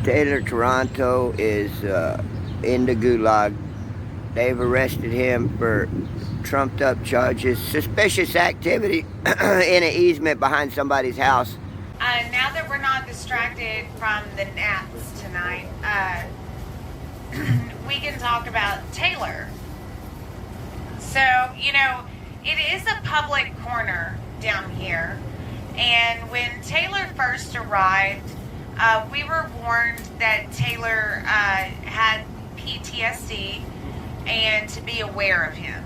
Taylor Taranto is in the gulag. They've arrested him for trumped up charges, suspicious activity in an easement behind somebody's house. Now that we're not distracted from the gnats tonight, we can talk about Taylor. So, you know, it is a public corner down here. And when Taylor first arrived, we were warned that Taylor had PTSD and to be aware of him.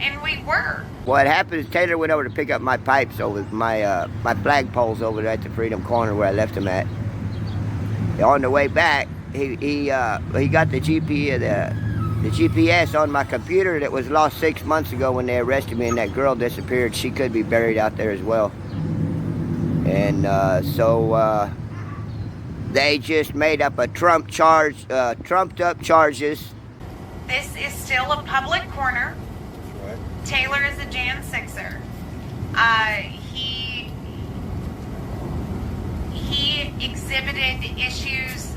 And we were. What happened is Taylor went over to pick up my pipes over my flagpoles over there at the Freedom Corner where I left them at. On the way back, he got the GPS on my computer that was lost 6 months ago when they arrested me and that girl disappeared. She could be buried out there as well. And so they just made up a trumped up charges. This is still a public corner. Right. Taylor is a Jan 6er. He exhibited issues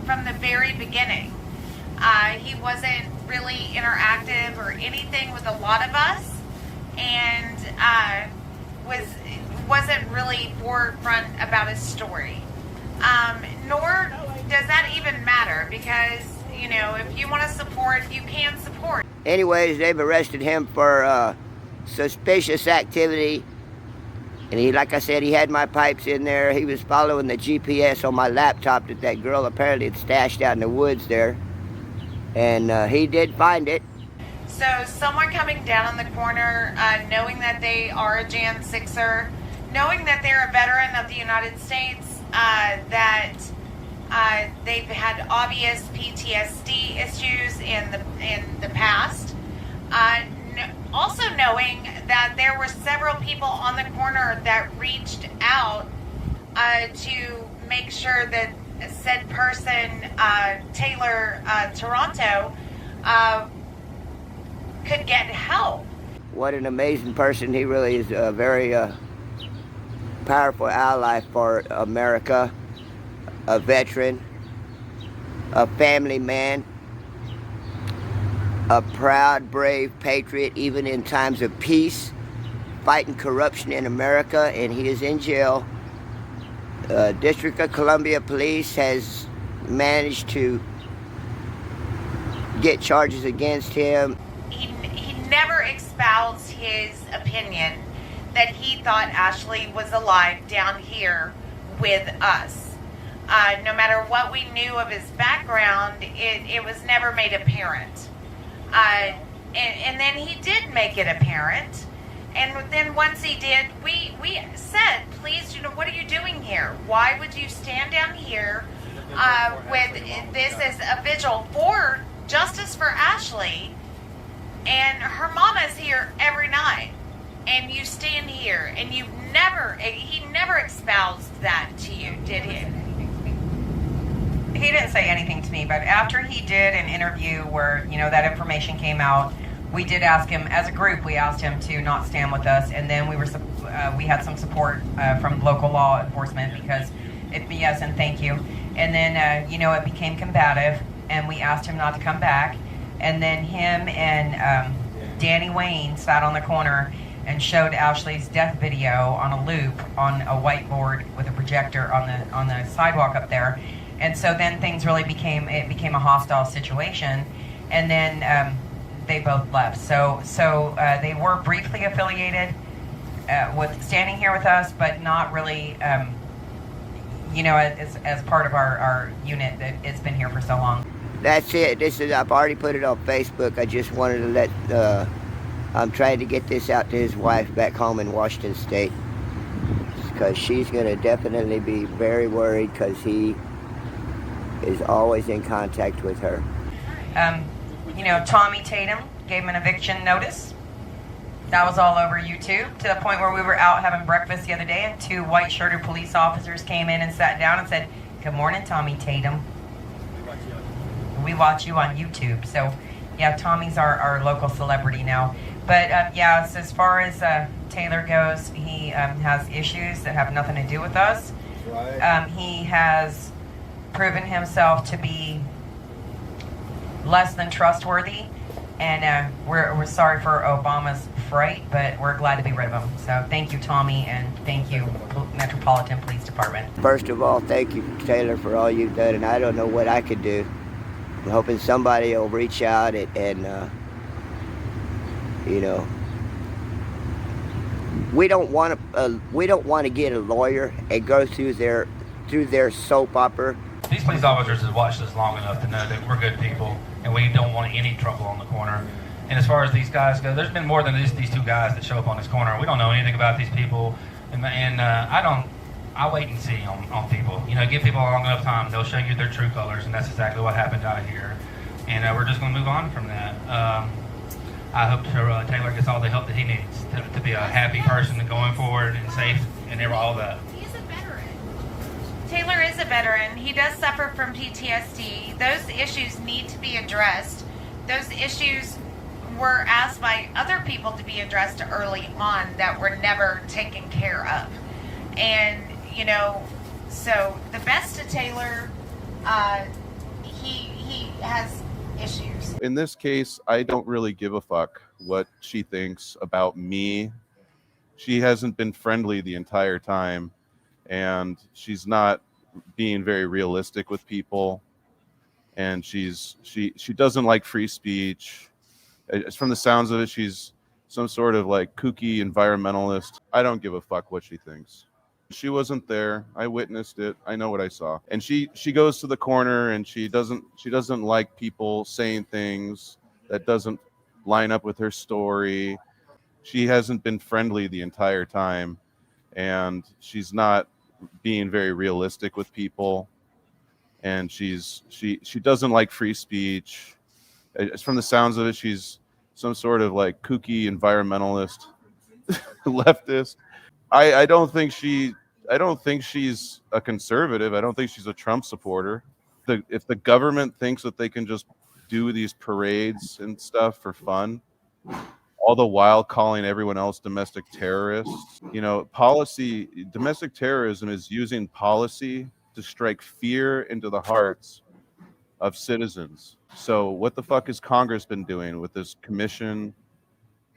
from the very beginning. He wasn't really interactive or anything with a lot of us, and wasn't really forefront about his story. Nor does that even matter, because, you know, if you want to support, you can support. Anyways, they've arrested him for suspicious activity. And he, like I said, he had my pipes in there. He was following the GPS on my laptop that girl apparently had stashed out in the woods there. And he did find it. So someone coming down on the corner, knowing that they are a Jan 6er, knowing that they're a veteran of the United States, that they've had obvious PTSD issues in the past. Also knowing that there were several people on the corner that reached out to make sure that said person, Taylor Taranto, could get help. What an amazing person. He really is a very powerful ally for America, a veteran, a family man, a proud, brave patriot, even in times of peace, fighting corruption in America, and he is in jail. District of Columbia Police has managed to get charges against him. He never espoused his opinion that he thought Ashley was alive down here with us. No matter what we knew of his background, it was never made apparent. And then he did make it apparent. And then once he did, we said, please, you know, what are you doing here? Why would you stand down here with this as a vigil for justice for Ashley? And her mama's here every night. And you stand here, and he never espoused that to you, did he? He didn't say anything to me, but after he did an interview where, you know, that information came out, we did ask him, as a group, we asked him to not stand with us, and then we had some support from local law enforcement because, yes, and thank you. And then, you know, it became combative, and we asked him not to come back, and then him and Danny Wayne sat on the corner and showed Ashley's death video on a loop on a whiteboard with a projector on the sidewalk up there. And so then things really became a hostile situation, and then they both left. So they were briefly affiliated with standing here with us, but not really, you know, as part of our unit that it's been here for so long. That's it. I've already put it on Facebook. I just wanted to let. I'm trying to get this out to his wife back home in Washington State, because she's going to definitely be very worried, because he is always in contact with her. You know, Tommy Tatum gave him an eviction notice. That was all over YouTube, to the point where we were out having breakfast the other day, and two white-shirted police officers came in and sat down and said, "Good morning, Tommy Tatum. We watch you on YouTube." So, yeah, Tommy's our local celebrity now. But, yeah, so as far as Taylor goes, he has issues that have nothing to do with us. Right. He has proven himself to be less than trustworthy. And we're sorry for Obama's fright, but we're glad to be rid of him. So thank you, Tommy, and thank you, Metropolitan Police Department. First of all, thank you, Taylor, for all you've done, and I don't know what I could do. I'm hoping somebody will reach out and you know, we don't want to get a lawyer and go through their soap opera. These police officers have watched us long enough to know that we're good people and we don't want any trouble on the corner. And as far as these guys go, there's been more than these two guys that show up on this corner. We don't know anything about these people, and I wait and see on people. You know, give people a long enough time, they'll show you their true colors, and that's exactly what happened out here. And we're just going to move on from that. I hope Taylor gets all the help that he needs to be a happy person going forward and safe and all that. He's a veteran. Taylor is a veteran. He does suffer from PTSD. Those issues need to be addressed. Those issues were asked by other people to be addressed early on that were never taken care of. And, you know, so the best to Taylor, he has issues. In this case, I don't really give a fuck what she thinks about me. She hasn't been friendly the entire time, and she's not being very realistic with people, and she doesn't like free speech. From the sounds of it, she's some sort of like kooky environmentalist. I don't give a fuck what she thinks. She wasn't there. I witnessed it. I know what I saw. And she goes to the corner and she doesn't like people saying things that doesn't line up with her story. She hasn't been friendly the entire time, and she's not being very realistic with people, and she doesn't like free speech. From the sounds of it, she's some sort of like kooky environmentalist leftist. I don't think she's a conservative. I don't think she's a Trump supporter. If the government thinks that they can just do these parades and stuff for fun, all the while calling everyone else domestic terrorists, you know, domestic terrorism is using policy to strike fear into the hearts of citizens. So what the fuck has Congress been doing with this commission,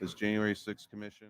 this January 6th commission?